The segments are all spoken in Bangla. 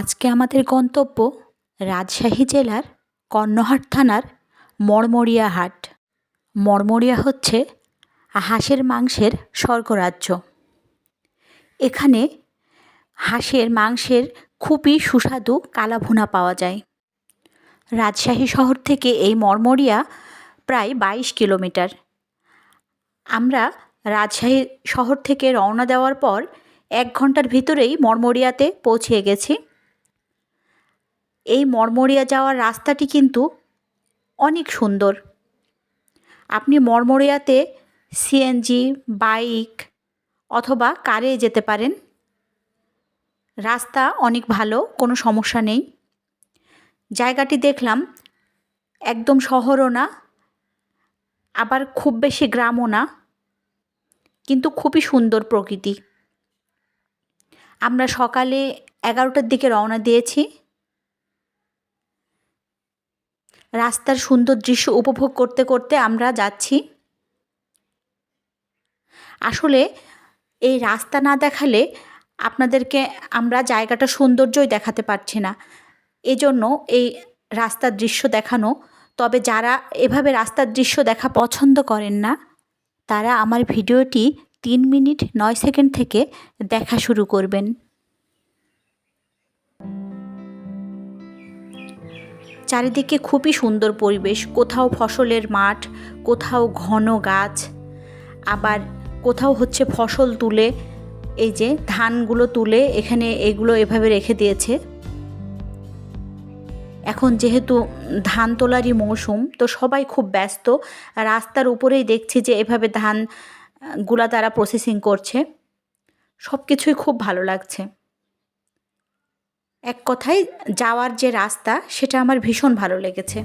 আজকে আমাদের গন্তব্য রাজশাহী জেলার কর্ণহাট থানার মরমরিয়া হাট। মরমরিয়া হচ্ছে হাঁসের মাংসের স্বর্গরাজ্য। এখানে হাঁসের মাংসের খুবই সুস্বাদু কালাভুনা পাওয়া যায়। রাজশাহী শহর থেকে এই মরমরিয়া প্রায় 22 কিলোমিটার। আমরা রাজশাহী শহর থেকে রওনা দেওয়ার পর 1 ঘন্টার ভিতরেই মরমরিয়াতে পৌঁছে গেছি। এই মরমরিয়া যাওয়ার রাস্তাটি কিন্তু অনেক সুন্দর। আপনি মরমরিয়াতে সিএনজি, বাইক অথবা কারে যেতে পারেন। রাস্তা অনেক ভালো, কোনো সমস্যা নেই। জায়গাটি দেখলাম একদম শহরও না, আবার খুব বেশি গ্রামও না, কিন্তু খুবই সুন্দর প্রকৃতি। আমরা সকালে 11টার দিকে রওনা দিয়েছি। রাস্তার সুন্দর দৃশ্য উপভোগ করতে করতে আমরা যাচ্ছি। আসলে এই রাস্তা না দেখালে আপনাদেরকে আমরা জায়গাটা সৌন্দর্যই দেখাতে পারছি না, এজন্য এই রাস্তার দৃশ্য দেখানো। তবে যারা এভাবে রাস্তার দৃশ্য দেখা পছন্দ করেন না, তারা আমার ভিডিওটি 3 মিনিট 9 সেকেন্ড থেকে দেখা শুরু করবেন। চারিদিকে খুবই সুন্দর পরিবেশ, কোথাও ফসলের মাঠ, কোথাও ঘন গাছ, আবার কোথাও হচ্ছে ফসল তুলে, এই যে ধানগুলো তুলে এখানে এগুলো এভাবে রেখে দিয়েছে। এখন যেহেতু ধান তোলারই মৌসুম, তো সবাই খুব ব্যস্ত। রাস্তার উপরেই দেখছি যে এভাবে ধানগুলা তারা প্রসেসিং করছে। সব কিছুই খুব ভালো লাগছে। এক কথায় যাওয়ার যে রাস্তা, সেটা আমার ভীষণ ভালো লেগেছে।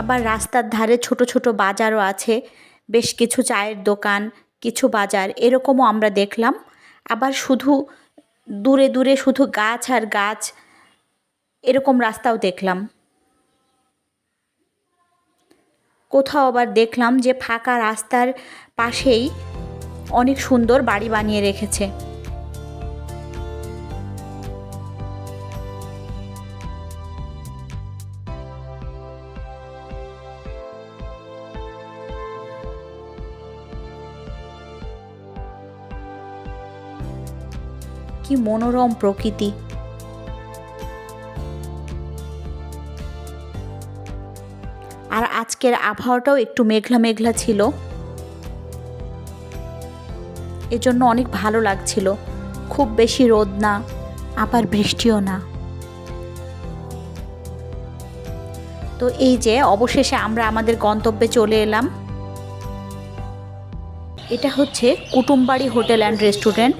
আবার রাস্তার ধারে ছোট ছোট বাজারও আছে, বেশ কিছু চায়ের দোকান, কিছু বাজার এরকমও আমরা দেখলাম। আবার শুধু দূরে দূরে শুধু গাছ আর গাছ, এরকম রাস্তাও দেখলাম। কোথাও আবার দেখলাম যে ফাঁকা রাস্তার পাশেই অনেক সুন্দর বাড়ি বানিয়ে রেখেছে। কি মনোরম প্রকৃতি। আর আজকের আবহাওয়াটাও একটু মেঘলা মেঘলা ছিল, এজন্য অনেক ভালো লাগছিল। খুব বেশি রোদ না, আবার বৃষ্টিও না। তো এই যে অবশেষে আমরা আমাদের গন্তব্যে চলে এলাম। এটা হচ্ছে কুটুমবাড়ি হোটেল অ্যান্ড রেস্টুরেন্ট।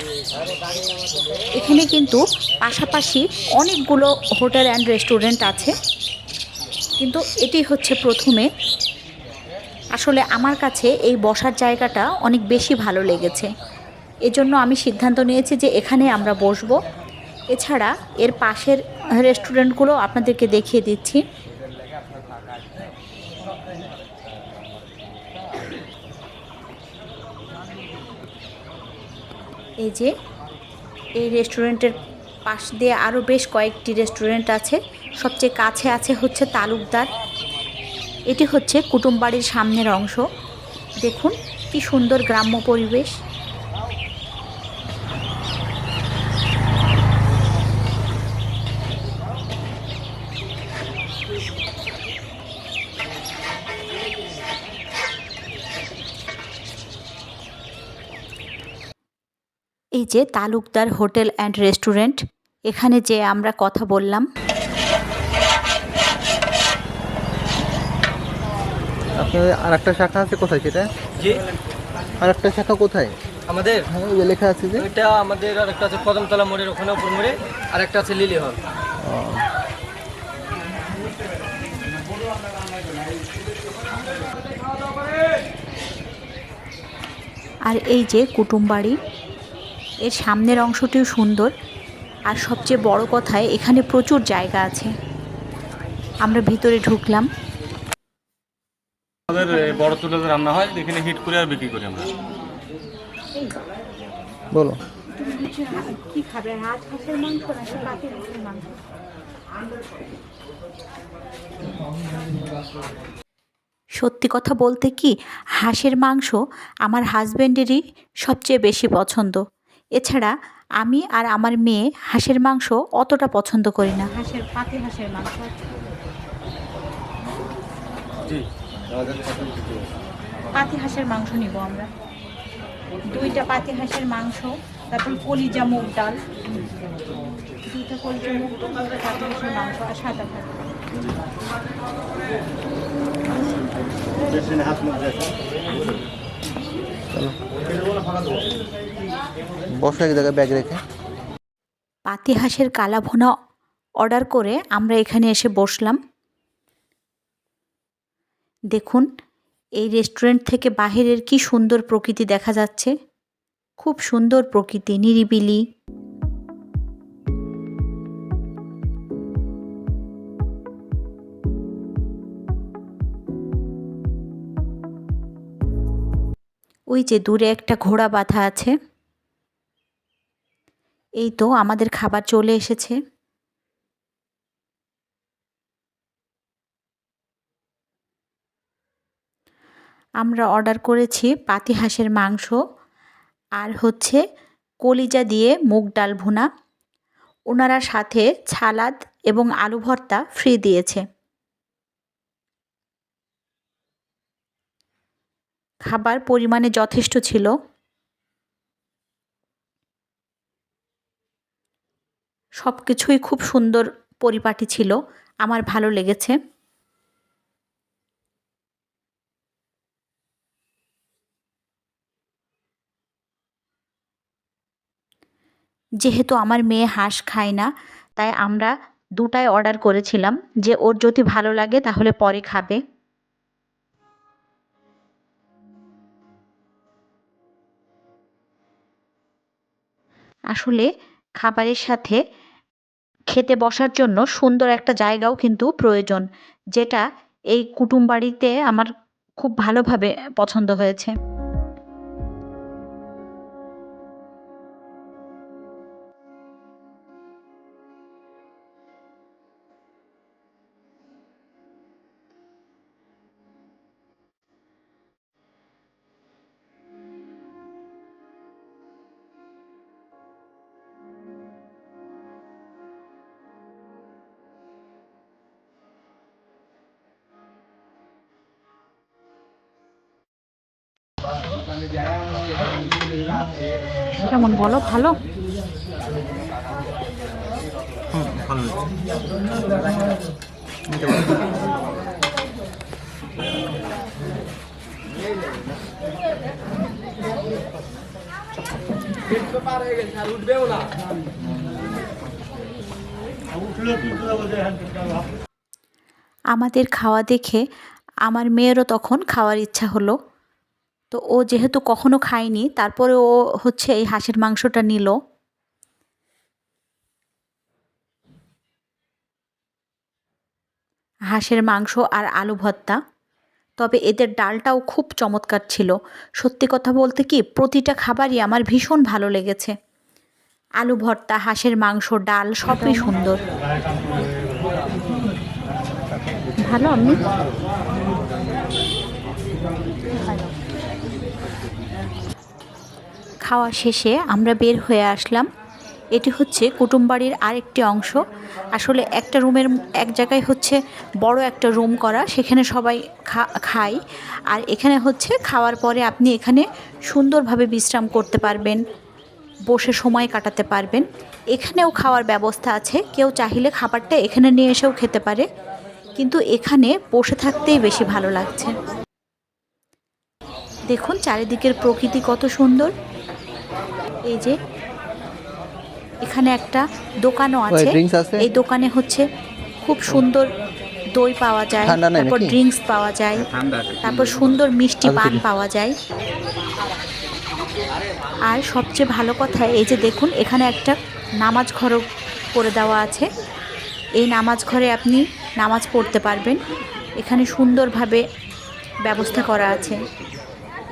এখানে কিন্তু পাশাপাশি অনেকগুলো হোটেল অ্যান্ড রেস্টুরেন্ট আছে, কিন্তু এটি হচ্ছে প্রথমে। আসলে আমার কাছে এই বসার জায়গাটা অনেক বেশি ভালো লেগেছে, এজন্য আমি সিদ্ধান্ত নিয়েছি যে এখানে আমরা বসবো। এছাড়া এর পাশের রেস্টুরেন্টগুলো আপনাদেরকে দেখিয়ে দিচ্ছি। এই যে এই রেস্টুরেন্টের পাশ দিয়ে আরও বেশ কয়েকটি রেস্টুরেন্ট আছে। সবচেয়ে কাছে আছে হচ্ছে তালুকদার। এটি হচ্ছে কুটুমবাড়ির সামনের অংশ। দেখুন কি সুন্দর গ্রাম্য পরিবেশ। এই যে তালুকদার হোটেল অ্যান্ড রেস্টুরেন্ট, এখানে যে আমরা কথা বললাম। আপনাদের আরেকটা শাখা আছে কোথায় সেটা? জি, আরেকটা শাখা কোথায়? আমাদের হ্যাঁ, ওই যে লেখা আছে যে। ওইটা আমাদের আরেকটা আছে কদমতলা মোড়ের ওখানে উপর মোড়ে, আরেকটা আছে লিলি হল। আর এই যে কুটুমবাড়ি, এর সামনের অংশটিও সুন্দর। আর সবচেয়ে বড় কথায় এখানে প্রচুর জায়গা আছে। আমরা ভিতরে ঢুকলাম। আমাদের বড় চুলাতে রান্না হয়, এখানে হিট করে আর বিক্রি করি আমরা। বলো। কি খাবে, হাঁসের মাংস নাকি পাখির মাংস? সত্যি কথা বলতে কি, হাঁসের মাংস আমার হাজবেন্ডেরই সবচেয়ে বেশি পছন্দ। এছাড়া আমি আর আমার মেয়ে হাঁসের মাংস অতটা পছন্দ করি না। পাতি হাঁসের মাংস, জি, পাতি হাঁসের মাংস নিব আমরা, 2টা পাতি হাঁসের মাংস, তারপর কলিজা মুগ ডাল, 2টা কলিজা মুগ ডাল, 2টা পাতি হাঁসের মাংস আর সাদা ভাত। বসো এক জায়গায় ব্যাগ রেখে। পাতি হাঁসের কালা ভুনা অর্ডার করে আমরা এখানে এসে বসলাম। দেখুন, এই রেস্টুরেন্ট থেকে বাহিরের কি সুন্দর প্রকৃতি দেখা যাচ্ছে। খুব সুন্দর প্রকৃতি, নিরিবিলি। ওই যে দূরে একটা ঘোড়া বাঁধা আছে। এই তো আমাদের খাবার চলে এসেছে। আমরা অর্ডার করেছি পাতি হাঁসের মাংস আর হচ্ছে কলিজা দিয়ে মুগ ডাল ভুনা। ওনারা সাথে সালাদ এবং আলু ভর্তা ফ্রি দিয়েছে। খাবার পরিমাণে যথেষ্ট ছিল। সব কিছুই খুব সুন্দর পরিপাটি ছিল, আমার ভালো লেগেছে। যেহেতু আমার মেয়ে হাঁস খায় না, তাই আমরা 2টাই অর্ডার করেছিলাম, যে ওর যদি ভালো লাগে তাহলে পরে খাবে। আসলে খাবারের সাথে খেতে বসার জন্য সুন্দর একটা জায়গাও কিন্তু প্রয়োজন, যেটা এই কুটুম বাড়িতে আমার খুব ভালোভাবে পছন্দ হয়েছে। কেমন বলো, ভালো? ভালো আমাদের খাওয়া দেখে আমার মেয়েরও তখন খাওয়ার ইচ্ছা হলো। তো ও যেহেতু কখনো খায়নি, তারপরে ও হচ্ছে এই হাঁসের মাংসটা নিল। হাঁসের মাংস আর আলু ভর্তা। তবে এদের ডালটাও খুব চমৎকার ছিল। সত্যি কথা বলতে কি, প্রতিটা খাবারই আমার ভীষণ ভালো লেগেছে। আলু ভর্তা, হাঁসের মাংস, ডাল সবই সুন্দর। ভালো। আমি খাওয়া শেষে আমরা বের হয়ে আসলাম। এটি হচ্ছে কুটুমবাড়ির আরেকটি অংশ। আসলে একটা রুমের এক জায়গায় হচ্ছে বড় একটা রুম করা, সেখানে সবাই খায়। আর এখানে হচ্ছে খাওয়ার পরে আপনি এখানে সুন্দরভাবে বিশ্রাম করতে পারবেন, বসে সময় কাটাতে পারবেন। এখানেও খাওয়ার ব্যবস্থা আছে, কেউ চাইলে খাবারটা এখানে নিয়ে এসেও খেতে পারে, কিন্তু এখানে বসে থাকতেই বেশি ভালো লাগছে। দেখুন চারিদিকের প্রকৃতি কত সুন্দর। এই যে এখানে একটা দোকানও আছে। এই দোকানে হচ্ছে খুব সুন্দর দই পাওয়া যায়, তারপর ড্রিঙ্কস পাওয়া যায়, তারপর সুন্দর মিষ্টি পান পাওয়া যায়। আর সবচেয়ে ভালো কথা, এই যে দেখুন এখানে একটা নামাজ ঘরও করে দেওয়া আছে। এই নামাজ ঘরে আপনি নামাজ পড়তে পারবেন। এখানে সুন্দরভাবে ব্যবস্থা করা আছে।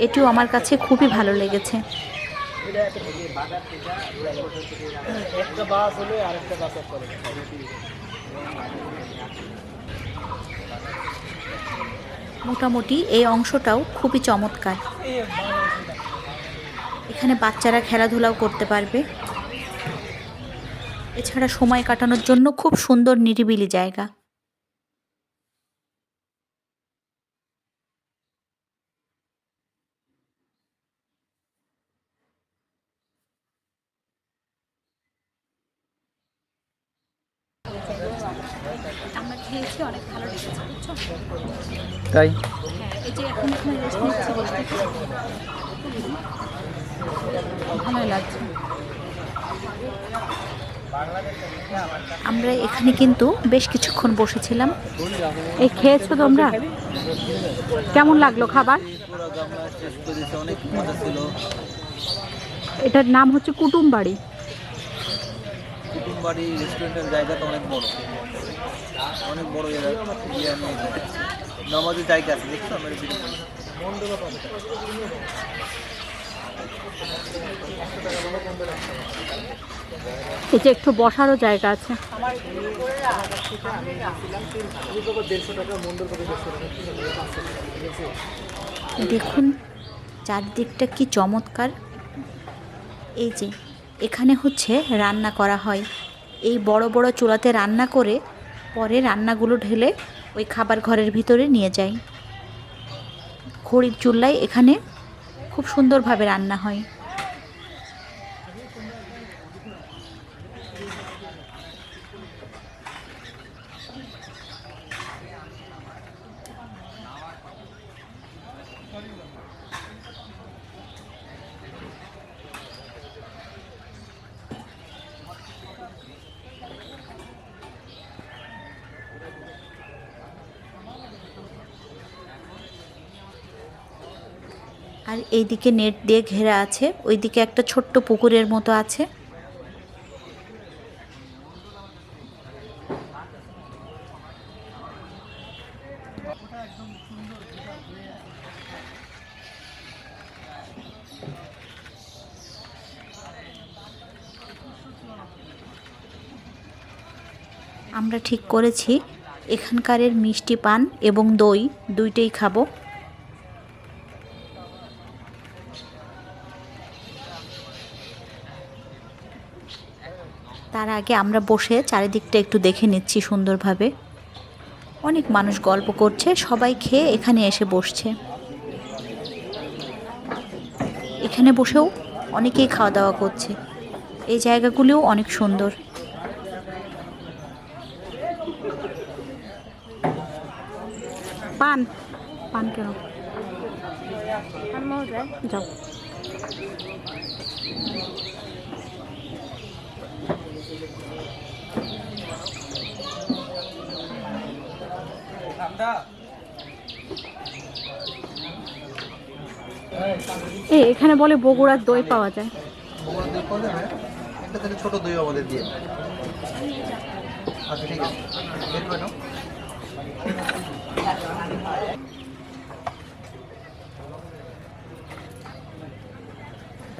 এটিও আমার কাছে খুবই ভালো লেগেছে। একটা বাস হলে আরেকটা বাস করে। মোটামুটি এই অংশটাও খুবই চমৎকার। এখানে বাচ্চারা খেলাধুলাও করতে পারবে। এছাড়া সময় কাটানোর জন্য খুব সুন্দর নিরিবিলি জায়গা। আমরা খেয়েছি, অনেক ভালো লেগেছে, বুঝছো? তাই হ্যাঁ, এই যে এখন এখানে রেস্ট নিচ্ছি, বসতেছি, ভালোই লাগছে। আমরা এখানে কিন্তু বেশ কিছুক্ষণ বসেছিলাম। এই খেয়েছো তোমরা? কেমন লাগলো খাবার? অনেক মজা ছিল। এটার নাম হচ্ছে কুটুমবাড়ি। কুটুমবাড়ি রেস্টুরেন্টের জায়গাটা অনেক বড়, অনেক বড় নামাজের জায়গা আছে, দেখছো আমার ভিডিও। এই যে একটু বসারও জায়গা আছে। দেখুন চারদিকটা কি চমৎকার। এই যে এখানে হচ্ছে রান্না করা হয়, এই বড় বড় চুলাতে রান্না করে পরে রান্নাগুলো ঢেলে ওই খাবার ঘরের ভিতরে নিয়ে যায়। খড়ির চুলায় এখানে খুব সুন্দরভাবে রান্না হয়। আর এইদিকে নেট দিয়ে ঘেরা আছে, ওইদিকে একটা ছোট্ট পুকুরের মতো আছে। আমরা ঠিক করেছি এখানকারের মিষ্টি পান এবং দই দুইটাই খাবো। তার আগে আমরা বসে চারিদিকটা একটু দেখে নিচ্ছি সুন্দরভাবে। অনেক মানুষ গল্প করছে, সবাই খেয়ে এখানে এসে বসছে। এখানে বসেও অনেকেই খাওয়া দাওয়া করছে। এই জায়গাগুলিও অনেক সুন্দর। পান পান কেন যাও। এখানে বলে বগুড়ার দই পাওয়া যায়। বগুড়ার দই পাওয়া যাবে, একটা তাহলে ছোট দই আমাদের দিয়ে। আচ্ছা ঠিক আছে, বের করে নাও।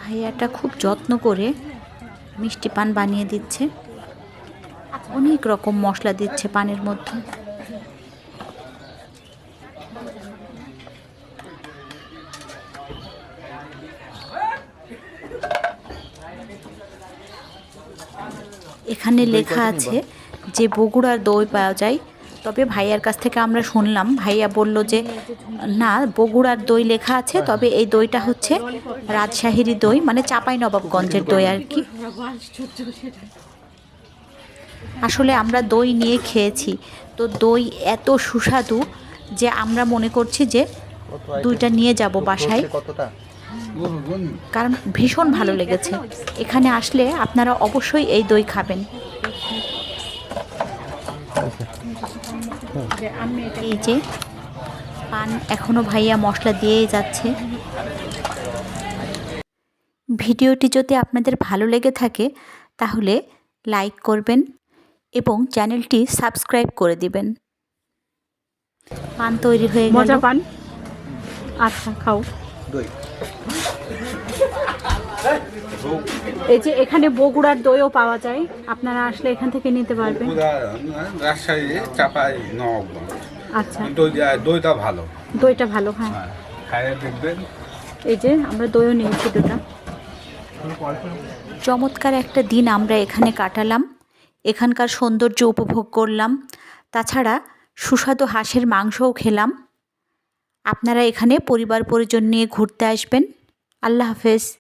ভাইয়াটা খুব যত্ন করে মিষ্টি পান বানিয়ে দিচ্ছে। অনেক রকম মশলা দিচ্ছে পানের মধ্যে। এখানে লেখা আছে যে বগুড়ার দই পাওয়া যায়। তবে ভাইয়ার কাছ থেকে আমরা শুনলাম, ভাইয়া বলল যে না, বগুড়ার দই লেখা আছে, তবে এই দইটা হচ্ছে রাজশাহীর দই, মানে চাঁপাইনবাবগঞ্জের দই আর কি। আসলে আমরা দই নিয়ে খেয়েছি, তো দই এত সুস্বাদু যে আমরা মনে করছি যে দুইটা নিয়ে যাব বাসায়, কারণ ভীষণ ভালো লেগেছে। এখানে আসলে আপনারা অবশ্যই এই দই খাবেন। এই যে পান এখনো ভাইয়া মশলা দিয়েই যাচ্ছে। ভিডিওটি যদি আপনাদের ভালো লেগে থাকে তাহলে লাইক করবেন এবং চ্যানেলটি সাবস্ক্রাইব করে দিবেন। পান তৈরি হয়ে গেল। মজা পান। আচ্ছা, খাও। দই। এই যে এখানে বগুড়ার দইও পাওয়া যায়, আপনারা আসলে এখান থেকে নিতে পারবেন। রাজশাহী চাপাই নবাবগঞ্জ। আচ্ছা, দইটা ভালো, দইটা ভালো, হ্যাঁ। খাইয়ে দেখবেন। এই যে আমরা দইও নিয়েছি দুটা। চমৎকার একটা দিন আমরা এখানে কাটালাম, এখানকার সৌন্দর্য উপভোগ করলাম, তাছাড়া সুস্বাদু হাঁসের মাংসও খেলাম। আপনারা এখানে পরিবার পরিজন নিয়ে ঘুরতে আসবেন। আল্লাহ হাফেজ।